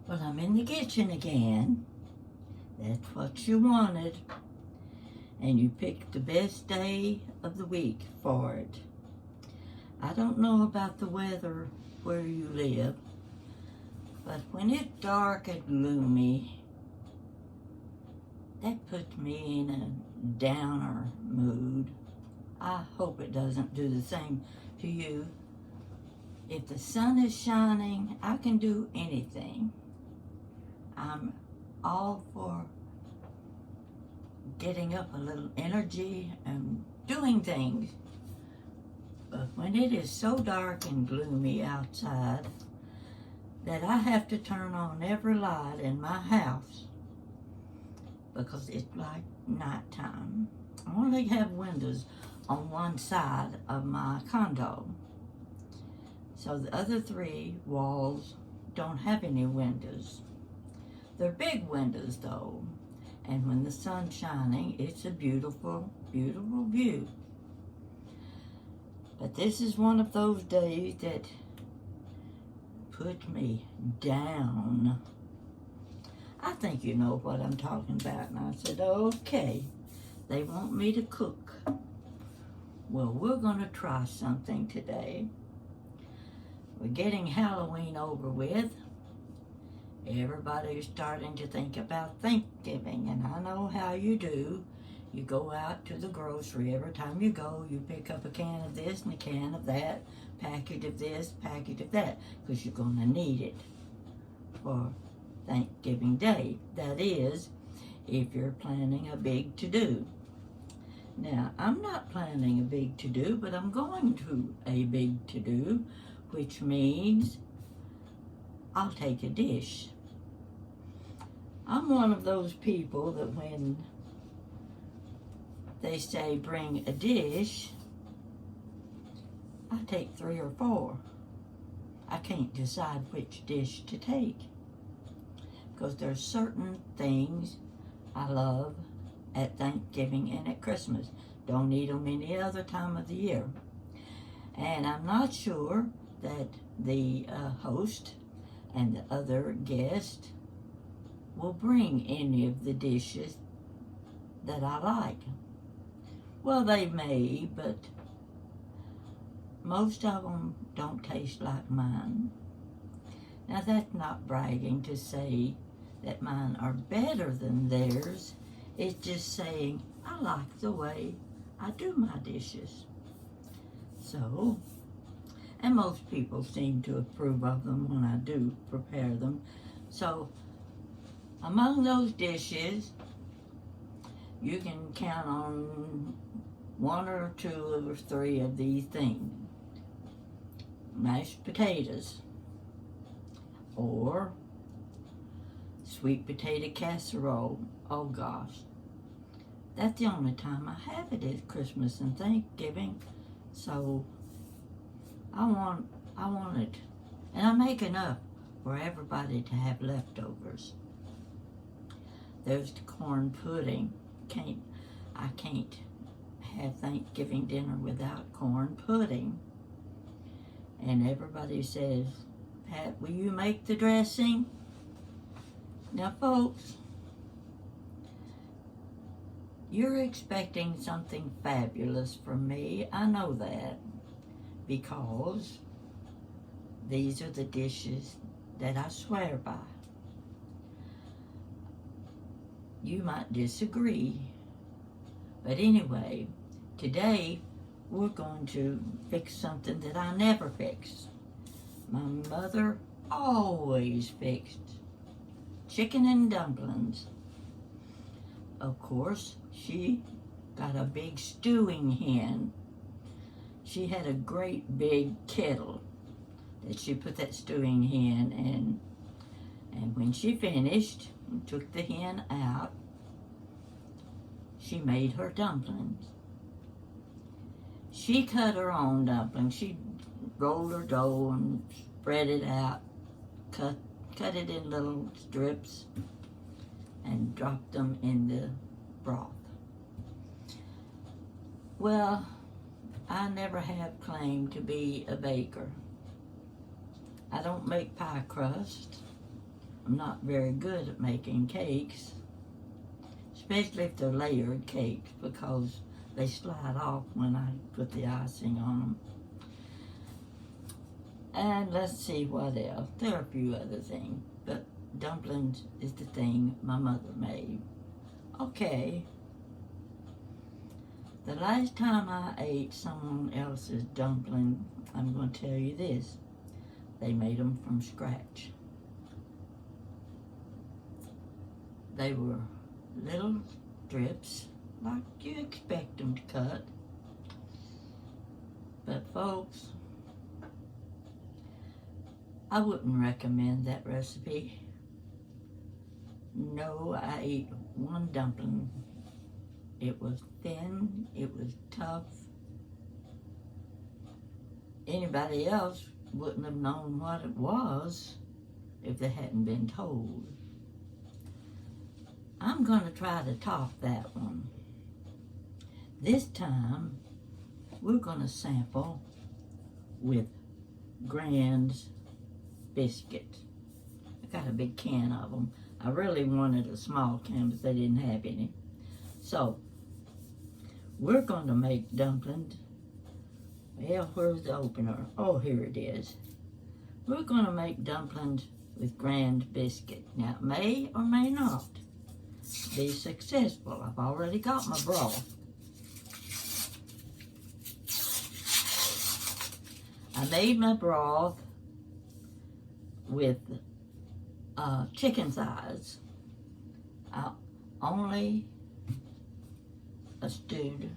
Well, I'm in the kitchen again. That's what you wanted. And you picked the best day of the week for it. I don't know about the weather where you live, but when it's dark and gloomy, that puts me in a downer mood. I hope it doesn't do the same to you. If the sun is shining, I can do anything. I'm all for getting up a little energy and doing things. But when it is so dark and gloomy outside that I have to turn on every light in my house because it's like nighttime. I only have windows on one side of my condo. So the other three walls don't have any windows. They're big windows though, and when the sun's shining, it's a beautiful, beautiful view. But this is one of those days that put me down. I think you know what I'm talking about. And I said, okay, they want me to cook. Well, we're gonna try something today. We're getting Halloween over with. Everybody's starting to think about Thanksgiving, and I know how you do. You go out to the grocery. Every time you go, you pick up a can of this and a can of that, packet of this, packet of that, because you're going to need it for Thanksgiving Day. That is, if you're planning a big to-do. Now, I'm not planning a big to-do, but I'm going to a big to-do, which means I'll take a dish. I'm one of those people that when they say bring a dish, I take 3 or 4. I can't decide which dish to take because there's certain things I love at Thanksgiving and at Christmas. Don't eat them any other time of the year. And I'm not sure that the host and the other guest will bring any of the dishes that I like. Well, they may, but most of them don't taste like mine. Now, that's not bragging to say that mine are better than theirs. It's just saying I like the way I do my dishes. So, and most people seem to approve of them when I do prepare them. So, among those dishes, you can count on 1 or 2 or 3 of these things. Mashed potatoes, or sweet potato casserole. Oh gosh, that's the only time I have it is Christmas and Thanksgiving. So I want it, and I make enough for everybody to have leftovers. There's the corn pudding. I can't have Thanksgiving dinner without corn pudding. And everybody says, Pat, will you make the dressing? Now, folks, you're expecting something fabulous from me. I know that, because these are the dishes that I swear by. You might disagree, but anyway, today we're going to fix something that I never fix. My mother always fixed chicken and dumplings. Of course, she got a big stewing hen. She had a great big kettle that she put that stewing hen in. And when she finished and took the hen out, she made her dumplings. She cut her own dumplings. She rolled her dough and spread it out, cut it in little strips, and dropped them in the broth. Well, I never have claimed to be a baker. I don't make pie crust. I'm not very good at making cakes, especially if they're layered cakes, because they slide off when I put the icing on them. And let's see what else. There are a few other things, but dumplings is the thing my mother made. Okay. The last time I ate someone else's dumpling, I'm going to tell you this. They made them from scratch. They were little strips, like you expect them to cut. But folks, I wouldn't recommend that recipe. No, I ate one dumpling. It was thin, it was tough. Anybody else wouldn't have known what it was if they hadn't been told. I'm going to try to top that one. This time, we're going to sample with Grand's biscuits. I got a big can of them. I really wanted a small can, but they didn't have any. So, we're going to make dumplings. Well, where's the opener? Oh, here it is. We're going to make dumplings with Grand's biscuit. Now, it may or may not be successful. I've already got my broth. I made my broth with chicken thighs. I only stewed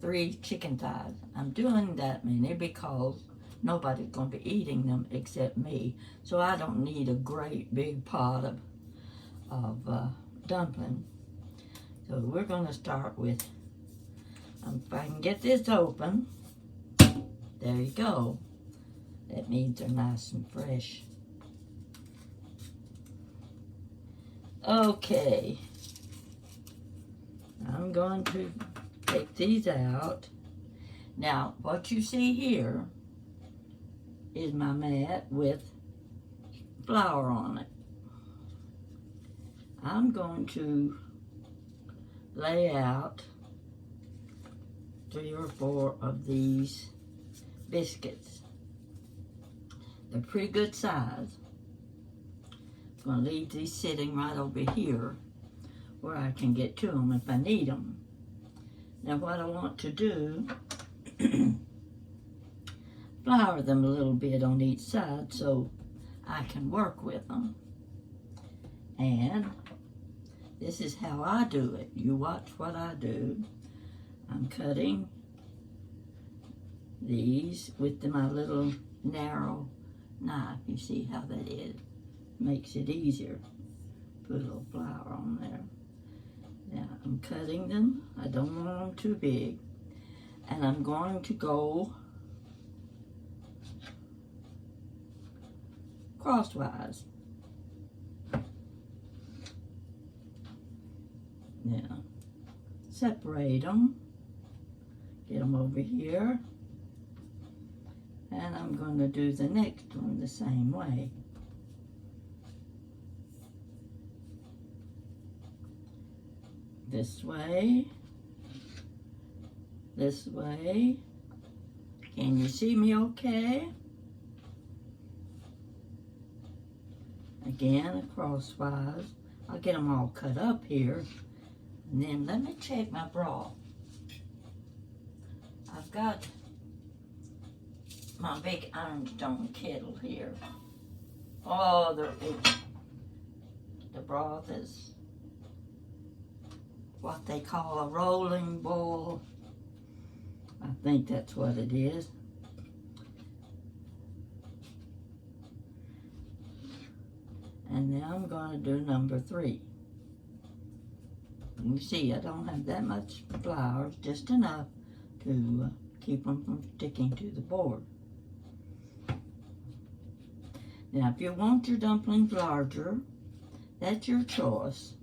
3 chicken thighs. I'm doing that many because nobody's going to be eating them except me. So I don't need a great big pot of dumpling. So we're going to start with, if I can get this open, there you go. That means they're nice and fresh. Okay, I'm going to take these out. Now, what you see here is my mat with flour on it. I'm going to lay out 3 or 4 of these biscuits. They're pretty good size. I'm going to leave these sitting right over here where I can get to them if I need them. Now what I want to do, flour them a little bit on each side so I can work with them. And this is how I do it. You watch what I do. I'm cutting these with my little narrow knife. You see how that is? Makes it easier. Put a little flour on there. Now I'm cutting them. I don't want them too big. And I'm going to go crosswise. Now, separate them. Get them over here. And I'm going to do the next one the same way. This way. This way. Can you see me okay? Again, crosswise. I'll get them all cut up here. And then let me check my broth. I've got my big ironstone kettle here. Oh, the broth is what they call a rolling boil. I think that's what it is. And now I'm going to do number 3. You see, I don't have that much flour, just enough to keep them from sticking to the board. Now, if you want your dumplings larger, that's your choice.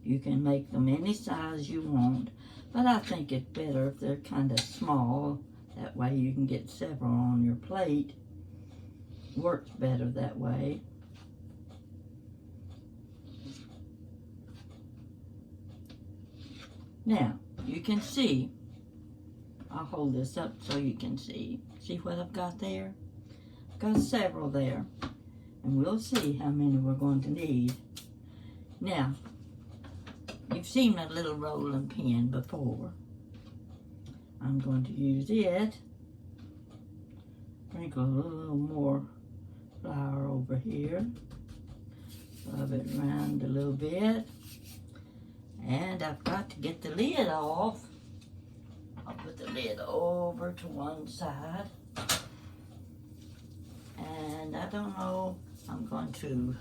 You can make them any size you want, but I think it's better if they're kind of small. That way you can get several on your plate. Works better that way. Now, you can see, I'll hold this up so you can see. See what I've got there? I've got several there. And we'll see how many we're going to need. Now, you've seen my little rolling pin before. I'm going to use it. Sprinkle a little more flour over here. Rub it around a little bit. And I've got to get the lid off. I'll put the lid over to one side. And I don't know, I'm going to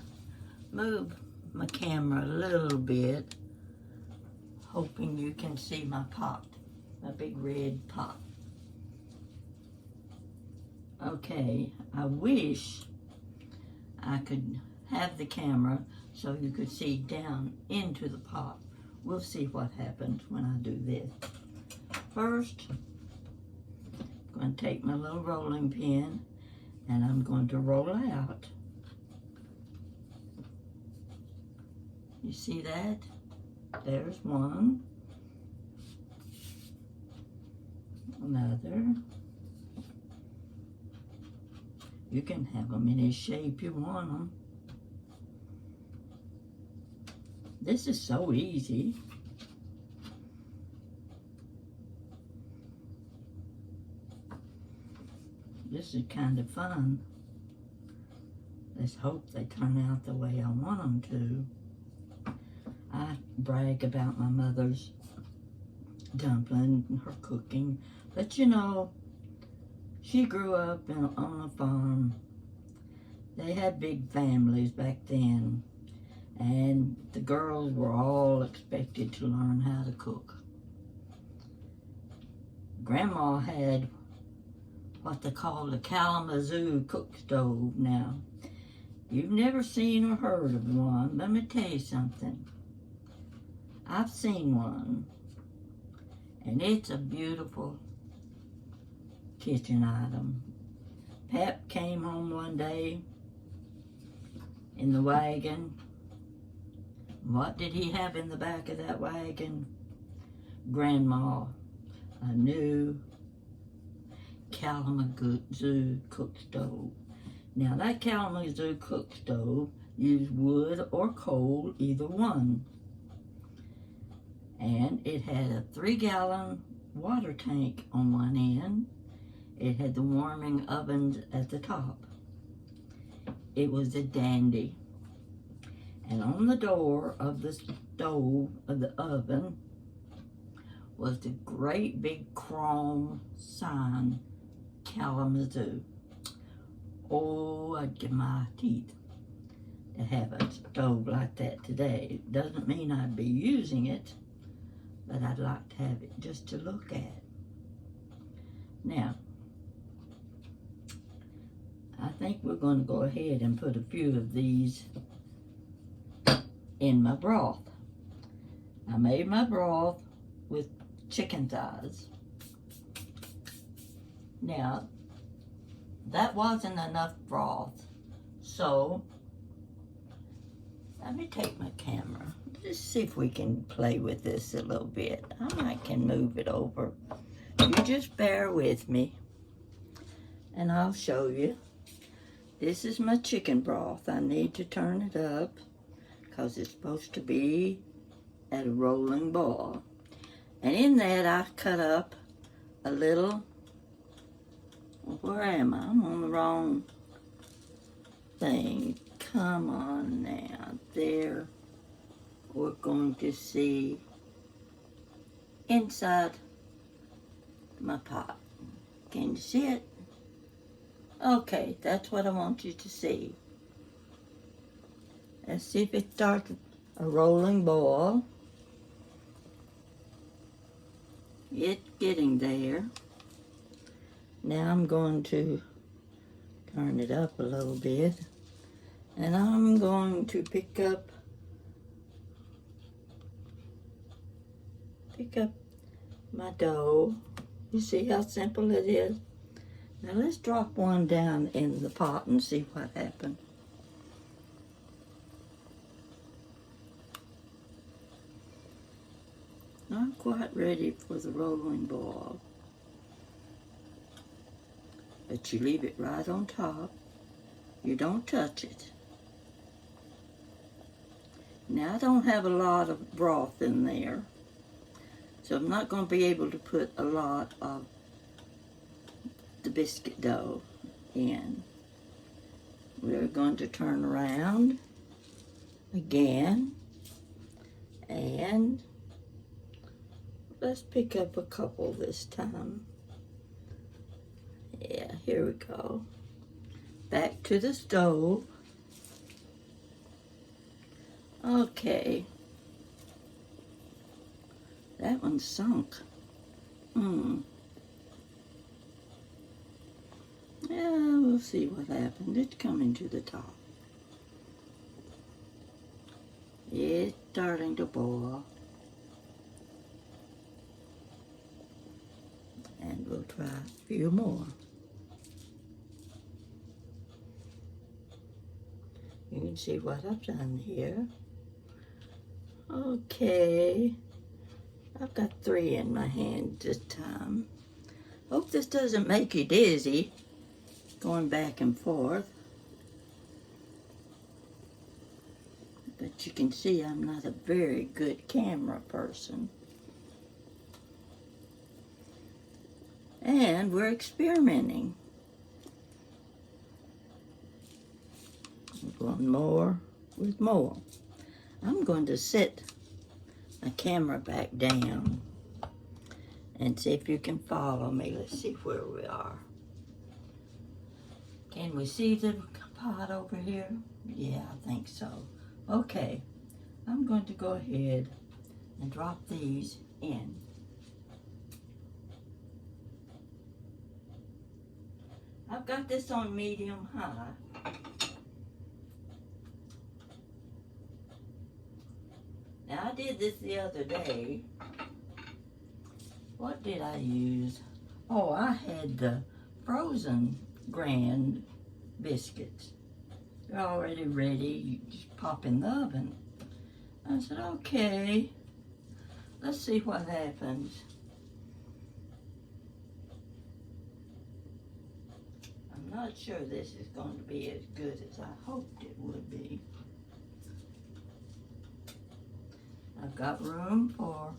move my camera a little bit, hoping you can see my pot, my big red pot. Okay, I wish I could have the camera so you could see down into the pot. We'll see what happens when I do this. First, I'm going to take my little rolling pin and I'm going to roll out. You see that? There's one. Another. You can have them any shape you want them. This is so easy. This is kind of fun. Let's hope they turn out the way I want them to. I brag about my mother's dumpling and her cooking, but you know, she grew up on a farm. They had big families back then, and the girls were all expected to learn how to cook. Grandma had what they call the Kalamazoo cook stove. Now, you've never seen or heard of one. Let me tell you something. I've seen one, and it's a beautiful kitchen item. Pep came home one day in the wagon. What did he have in the back of that wagon? Grandma, a new Kalamazoo cook stove. Now that Kalamazoo cook stove used wood or coal, either one. And it had a 3-gallon water tank on one end. It had the warming ovens at the top. It was a dandy. And on the door of the stove, of the oven, was the great big chrome sign, Kalamazoo. Oh, I'd give my teeth to have a stove like that today. It doesn't mean I'd be using it, but I'd like to have it just to look at. Now, I think we're going to go ahead and put a few of these in my broth. I made my broth with chicken thighs. Now, that wasn't enough broth, so let me take my camera. Just see if we can play with this a little bit. I can move it over. You just bear with me, and I'll show you. This is my chicken broth. I need to turn it up because it's supposed to be at a rolling boil. And in that, I cut up a little, where am I? I'm on the wrong thing. Come on now. There, we're going to see inside my pot. Can you see it? Okay, that's what I want you to see. Let's see if it starts a rolling boil. It's getting there. Now I'm going to turn it up a little bit, and I'm going to pick up my dough. You see how simple it is? Now let's drop one down in the pot and see what happens. not quite ready for the rolling ball. But you leave it right on top. You don't touch it. Now I don't have a lot of broth in there, so I'm not going to be able to put a lot of the biscuit dough in. We're going to turn around again, and let's pick up a couple this time. Yeah, here we go. Back to the stove. Okay. That one sunk. Yeah, we'll see what happened. It's coming to the top. It's starting to boil. And we'll try a few more. You can see what I've done here. Okay. I've got 3 in my hand this time. Hope this doesn't make you dizzy, going back and forth. But you can see I'm not a very good camera person. And we're experimenting. One more with more. I'm going to set my camera back down and see if you can follow me. Let's see where we are. Can we see the pot over here? Yeah, I think so. Okay, I'm going to go ahead and drop these in. I've got this on medium high. Now I did this the other day. What did I use? Oh, I had the frozen Grand biscuits. They're already ready. You just pop in the oven. I said, okay, let's see what happens. I'm not sure this is going to be as good as I hoped it would be. I've got room for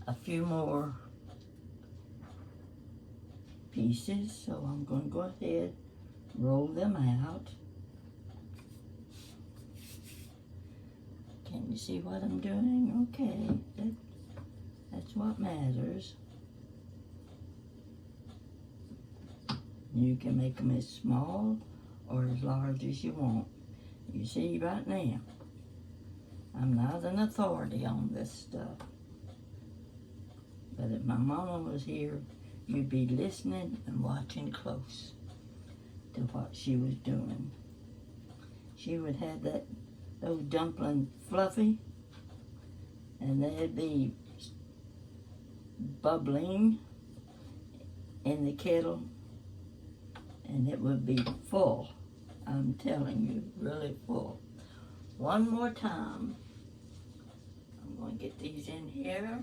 a few more pieces, so I'm going to go ahead, roll them out. Can you see what I'm doing? Okay, that's what matters. You can make them as small or as large as you want. You see right now, I'm not an authority on this stuff. But if my mama was here, you'd be listening and watching close to what she was doing. She would have those dumplings fluffy, and they'd be bubbling in the kettle, and it would be full. I'm telling you, really full. One more time. I'm going to get these in here,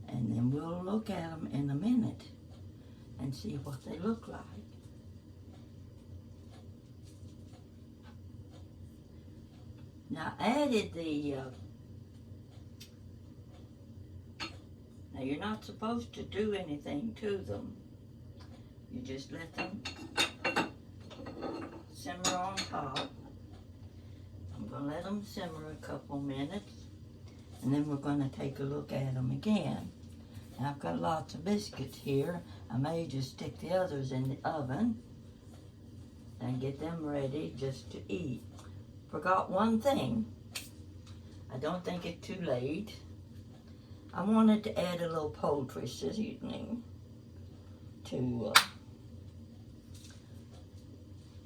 and then we'll look at them in a minute and see what they look like. Now I added the, now you're not supposed to do anything to them. You just let them simmer on top. I'm going to let them simmer a couple minutes, and then we're going to take a look at them again. Now I've got lots of biscuits here. I may just stick the others in the oven and get them ready just to eat. Forgot one thing. I don't think it's too late. I wanted to add a little poultry seasoning to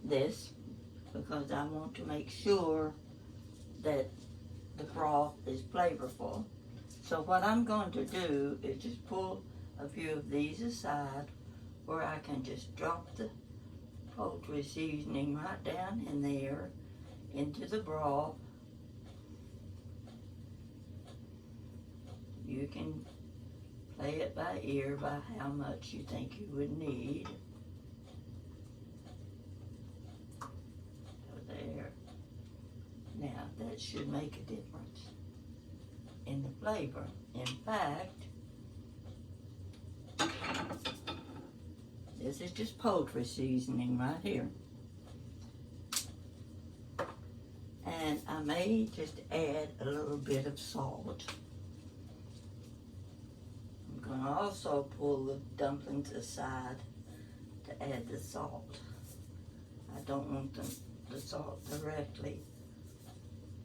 this, because I want to make sure that the broth is flavorful. So what I'm going to do is just pull a few of these aside where I can just drop the poultry seasoning right down in there into the broth. you can play it by ear by how much you think you would need. So there. Now that should make a difference in the flavor. In fact, this is just poultry seasoning right here. And I may just add a little bit of salt. I'm going to also pull the dumplings aside to add the salt. I don't want the salt directly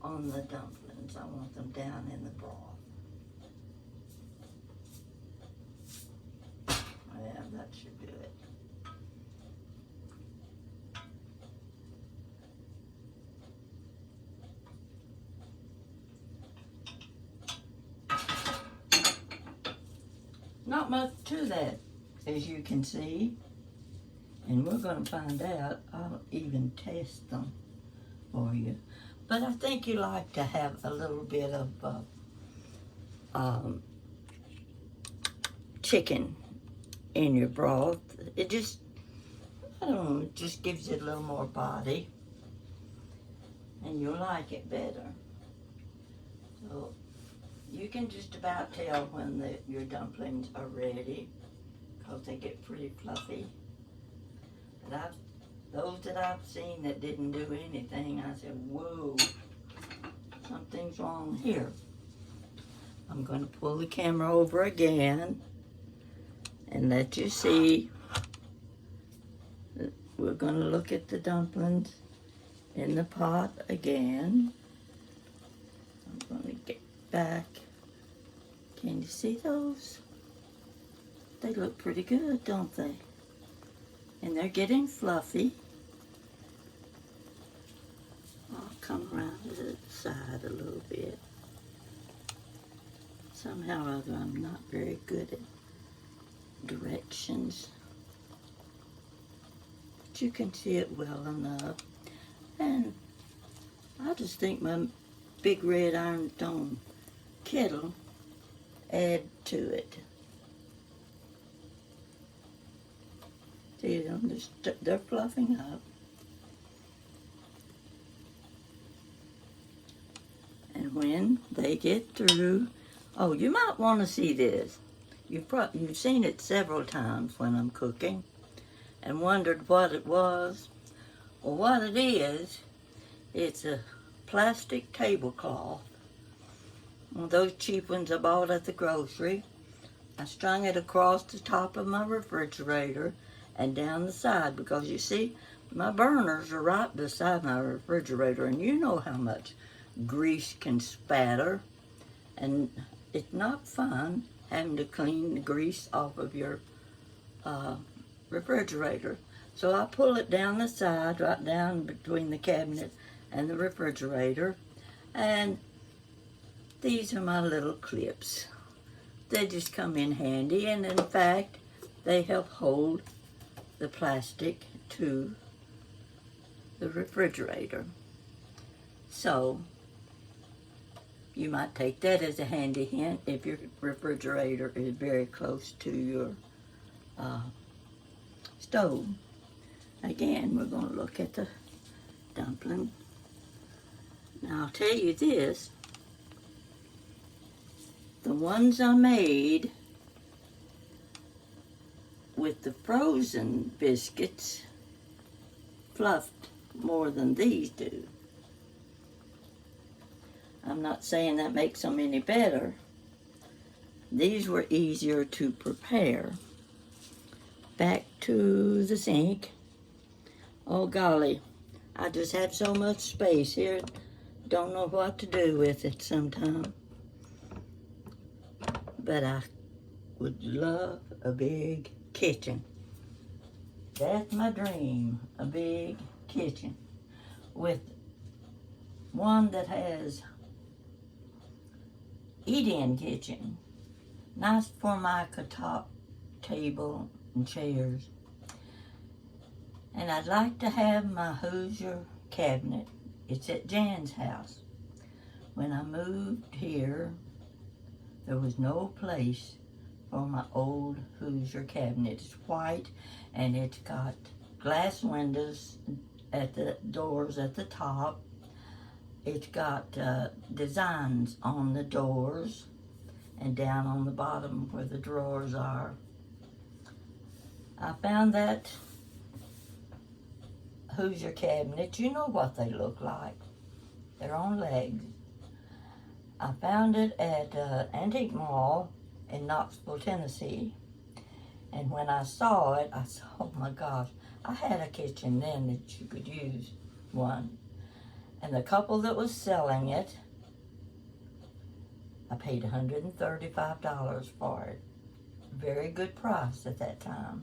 on the dumplings. I want them down in the broth. Yeah, that should do it. Not much to that, as you can see. And we're going to find out. I'll even test them for you. But I think you like to have a little bit of chicken in your broth. It just, I don't know, it just gives it a little more body. And you'll like it better. So you can just about tell when your dumplings are ready, because they get pretty fluffy. But those that I've seen that didn't do anything, I said, whoa, something's wrong here. I'm going to pull the camera over again and let you see. We're going to look at the dumplings in the pot again. I'm going to get back. Can you see those? They look pretty good, don't they? And they're getting fluffy. I'll come around to the side a little bit. Somehow or other, I'm not very good at directions. But you can see it well enough. And I just think my big red iron stone kettle add to it. See them, they're fluffing up. And when they get through, oh, you might want to see this. You've seen it several times when I'm cooking and wondered what it was. Well, what it is, it's a plastic tablecloth. One of those cheap ones I bought at the grocery. I strung it across the top of my refrigerator and down the side, because you see, my burners are right beside my refrigerator, and you know how much grease can spatter, and it's not fun having to clean the grease off of your refrigerator. So I pull it down the side, right down between the cabinet and the refrigerator, and these are my little clips. They just come in handy, and in fact, they help hold the plastic to the refrigerator. So you might take that as a handy hint if your refrigerator is very close to your stove. Again, we're going to look at the dumpling. Now I'll tell you this, the ones I made with the frozen biscuits fluffed more than these do. I'm not saying that makes them any better. These were easier to prepare. Back to the sink. Oh golly, I just have so much space here. Don't know what to do with it sometimes. But I would love a big kitchen. That's my dream, a big kitchen with one that has eat-in kitchen, nice formica top table and chairs. And I'd like to have my Hoosier cabinet. It's at Jan's house. When I moved here There was no place for my old Hoosier cabinet. It's white and it's got glass windows at the doors at the top. It's got designs on the doors and down on the bottom where the drawers are. I found that Hoosier cabinet. You know what they look like. They're on legs. I found it at Antique Mall in Knoxville, Tennessee. And when I saw it, I said, oh my gosh, I had a kitchen then that you could use one. And the couple that was selling it, I paid $135 for it. Very good price at that time.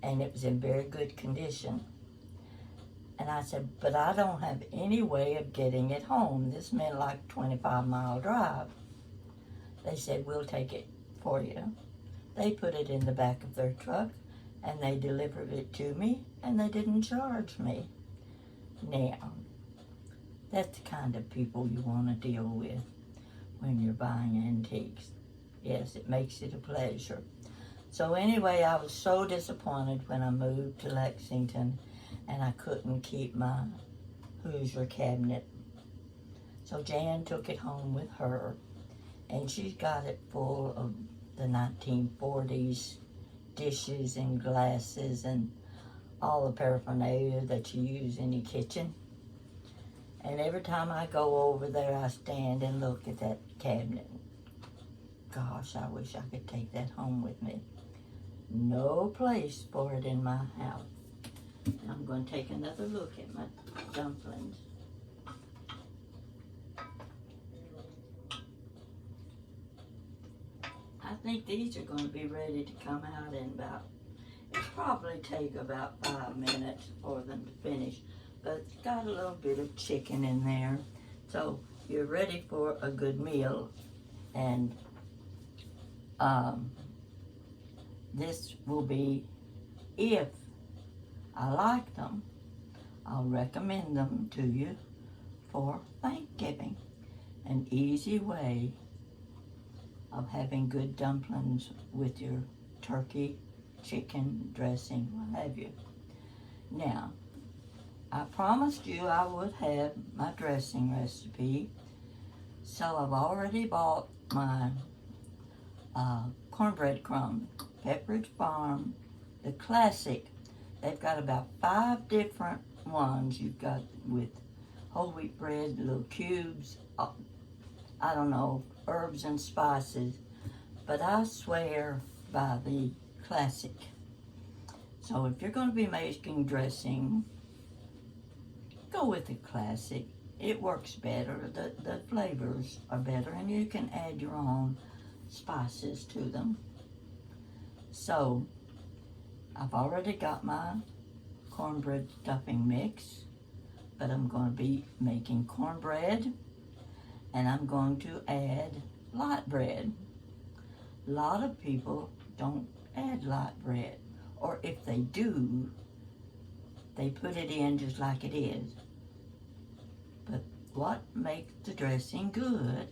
And it was in very good condition. And I said, but I don't have any way of getting it home. This meant like a 25-mile drive. They said, we'll take it for you. They put it in the back of their truck and they delivered it to me and they didn't charge me. Now, that's the kind of people you want to deal with when you're buying antiques. Yes, it makes it a pleasure. So anyway, I was so disappointed when I moved to Lexington and I couldn't keep my Hoosier cabinet. So Jan took it home with her, and she's got it full of the 1940s dishes and glasses and all the paraphernalia that you use in your kitchen. And every time I go over there, I stand and look at that cabinet. Gosh, I wish I could take that home with me. No place for it in my house. And I'm going to take another look at my dumplings. I think these are going to be ready to come out in about, it'll probably take about 5 minutes for them to finish. But it's got a little bit of chicken in there. So you're ready for a good meal. And this will be, if I like them, I'll recommend them to you for Thanksgiving. An easy way of having good dumplings with your turkey, chicken, dressing, what have you. Now, I promised you I would have my dressing recipe, so I've already bought my cornbread crumbs, Pepperidge Farm, the classic. They've got about 5 different ones. You've got with whole wheat bread, little cubes, I don't know, herbs and spices, but I swear by the classic. So if you're going to be making dressing, go with the classic. It works better. The flavors are better, and you can add your own spices to them. So I've already got my cornbread stuffing mix, but I'm going to be making cornbread, and I'm going to add light bread. A lot of people don't add light bread, or if they do, they put it in just like it is. But what makes the dressing good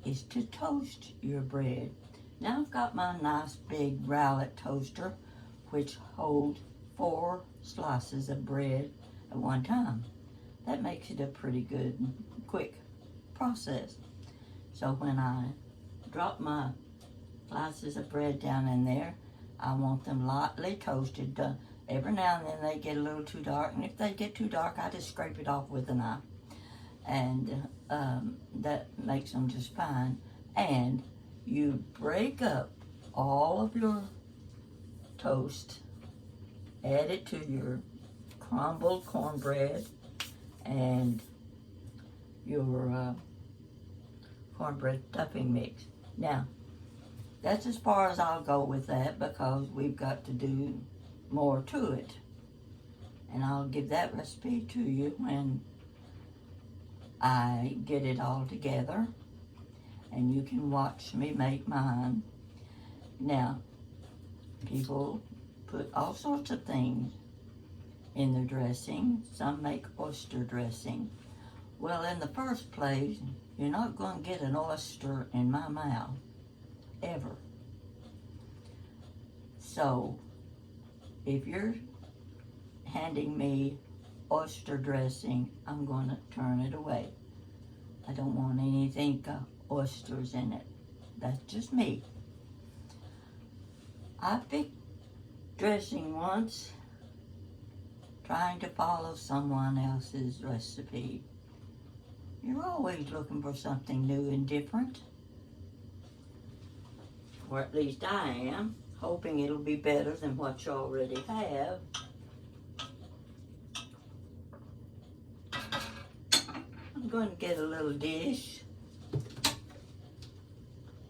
is to toast your bread. Now I've got my nice big Rowlett toaster, which holds 4 slices of bread at one time. That makes it a pretty good, quick process. So when I drop my slices of bread down in there, I want them lightly toasted. Every now and then they get a little too dark, and if they get too dark, I just scrape it off with a knife. And that makes them just fine. And you break up all of your toast, add it to your crumbled cornbread and your cornbread stuffing mix. Now, that's as far as I'll go with that, because we've got to do more to it. And I'll give that recipe to you when I get it all together, and you can watch me make mine. Now, people put all sorts of things in their dressing. Some make oyster dressing, Well, in the first place, you're not going to get an oyster in my mouth, ever. So, if you're handing me oyster dressing, I'm going to turn it away. I don't want anything got oysters in it. That's just me. I picked dressing once, trying to follow someone else's recipe. You're always looking for something new and different. Or at least I am, hoping it'll be better than what you already have. I'm going to get a little dish.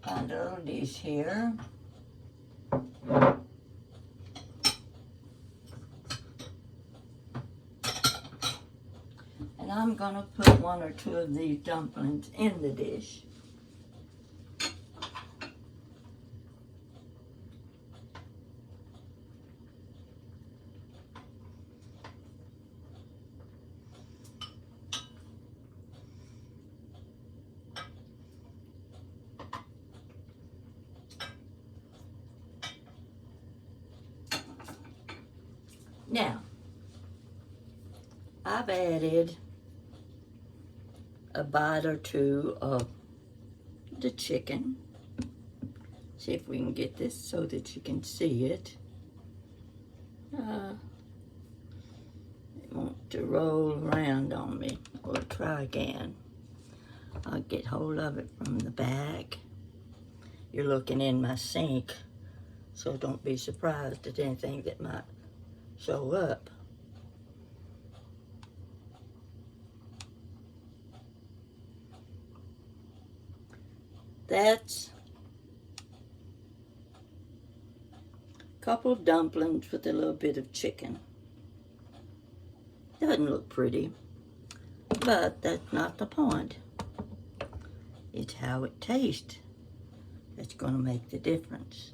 Find a little dish here. And I'm going to put one or two of these dumplings in the dish. Now, I've added a bite or two of the chicken. See if we can get this so that you can see it. It wants to roll around on me. We'll try again. I'll get hold of it from the back. You're looking in my sink, so don't be surprised at anything that might show up. That's a couple of dumplings with a little bit of chicken. Doesn't look pretty, but that's not the point. It's how it tastes that's going to make the difference.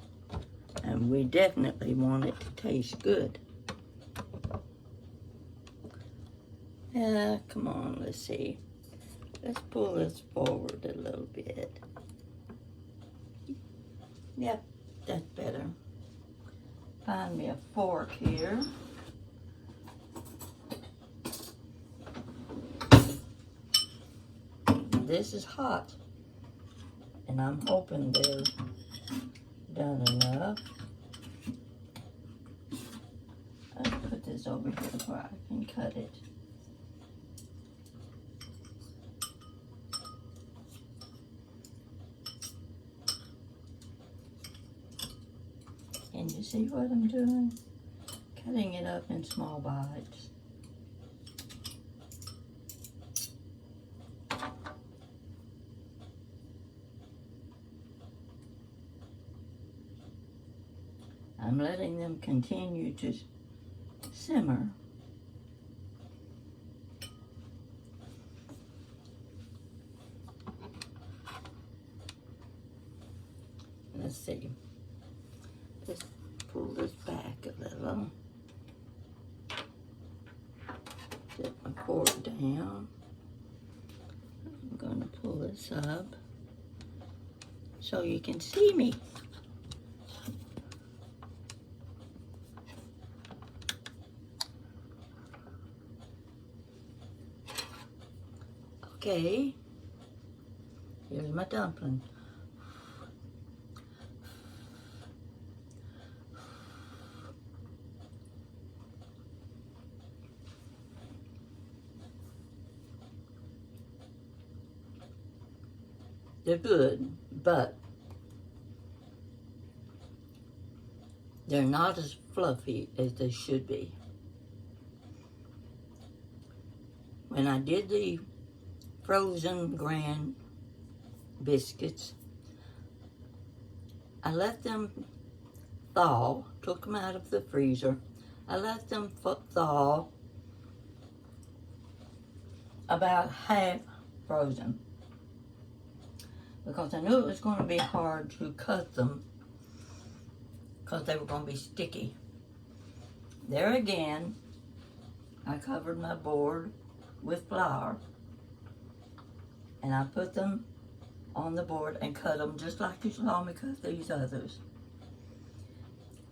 And we definitely want it to taste good. Yeah, come on, let's see. Let's pull this forward a little bit. Yep, that's better. Find me a fork here. This is hot, and I'm hoping they're done enough. I'll put this over here where I can cut it. Can you see what I'm doing? Cutting it up in small bites. I'm letting them continue to simmer. Let's see. Let's pull this back a little. Set my fork down. I'm going to pull this up so you can see me. Okay, here's my dumpling. They're good, but they're not as fluffy as they should be. When I did the frozen Gran biscuits, I let them thaw, took them out of the freezer. I let them thaw about half frozen because I knew it was going to be hard to cut them because they were going to be sticky. There again, I covered my board with flour. and I put them on the board and cut them just like you saw me cut these others.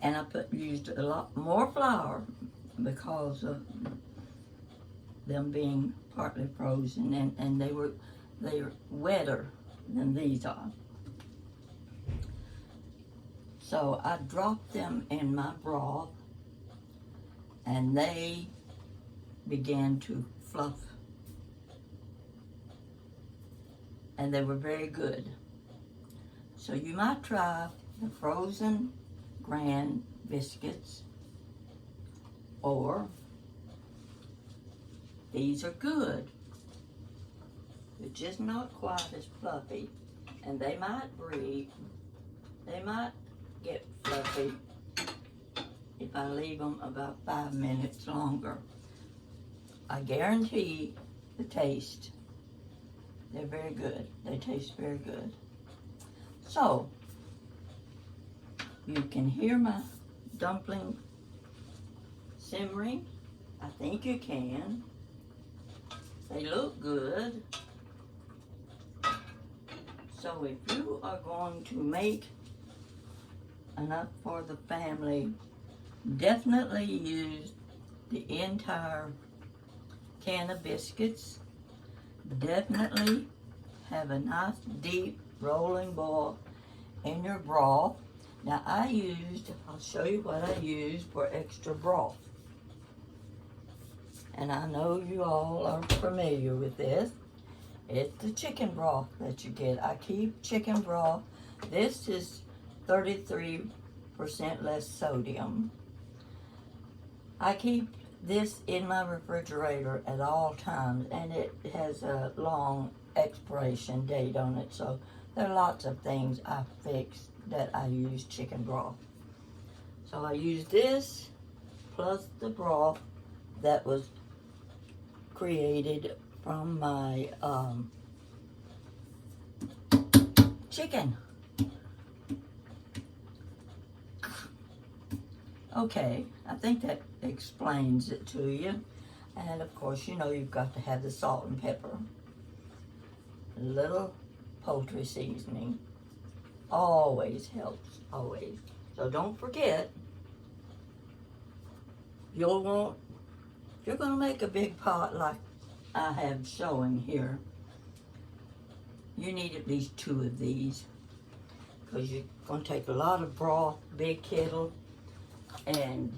And I used a lot more flour because of them being partly frozen, and they're wetter than these are. So I dropped them in my broth, and they began to fluff, and they were very good. So you might try the frozen Grand biscuits, or these are good. They're just not quite as fluffy, and they might get fluffy if I leave them about 5 minutes longer. I guarantee the taste. They're very good. They taste very good. So, you can hear my dumpling simmering. I think you can. They look good. So if you are going to make enough for the family, definitely use the entire can of biscuits. Definitely have a nice deep rolling boil in your broth. Now I'll show you what I used for extra broth. And I know you all are familiar with this. It's the chicken broth that you get. I keep chicken broth. This is 33% less sodium. I keep this in my refrigerator at all times, and it has a long expiration date on it. So there are lots of things I fix that I use chicken broth. So I use this plus the broth that was created from my chicken. Okay, I think that explains it to you. And of course, you know you've got to have the salt and pepper. A little poultry seasoning always helps, always. So don't forget, if you're going to make a big pot like I have showing here, you need at least 2 of these, because you're going to take a lot of broth, big kettle, and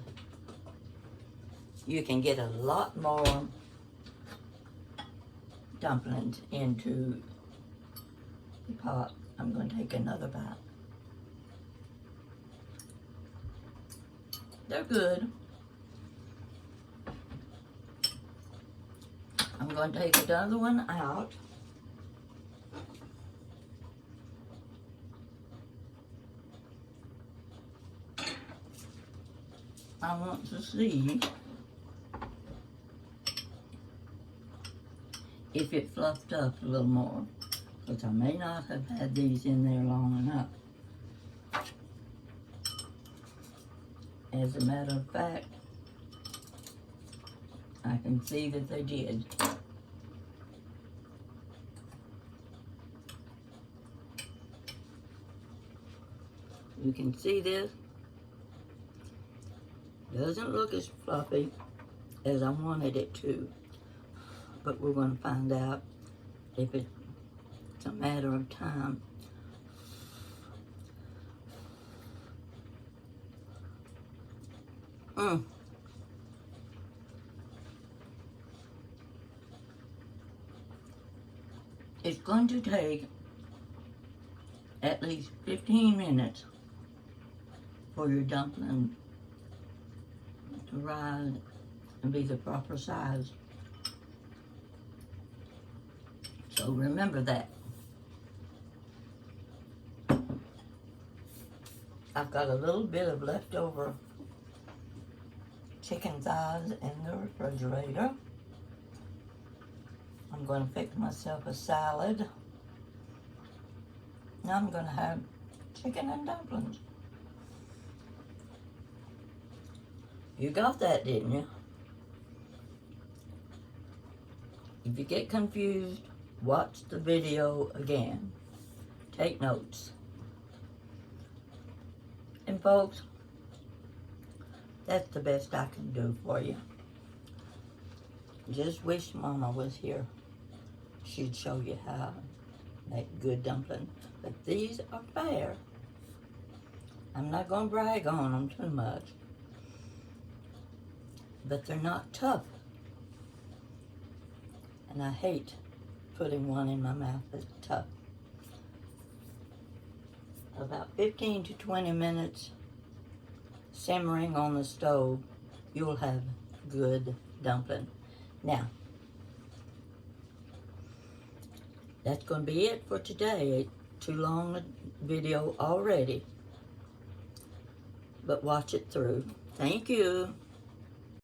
you can get a lot more dumplings into the pot. I'm going to take another bite. They're good. I'm going to take another one out. I want to see if it fluffed up a little more, because I may not have had these in there long enough. As a matter of fact, I can see that they did. You can see this. Doesn't look as fluffy as I wanted it to, but we're going to find out if it's a matter of time. It's going to take at least 15 minutes for your dumpling to rise and be the proper size. So remember that. I've got a little bit of leftover chicken thighs in the refrigerator. I'm going to fix myself a salad. Now I'm going to have chicken and dumplings. You got that, didn't you? If you get confused watch the video again. Take notes. And folks, that's the best I can do for you. Just wish Mama was here. She'd show you how to make good dumpling. But these are fair. I'm not going to brag on them too much. But they're not tough. And I hate putting one in my mouth that's tough. About 15 to 20 minutes simmering on the stove, you'll have good dumpling. Now, that's going to be it for today. Too long a video already, but watch it through. Thank you.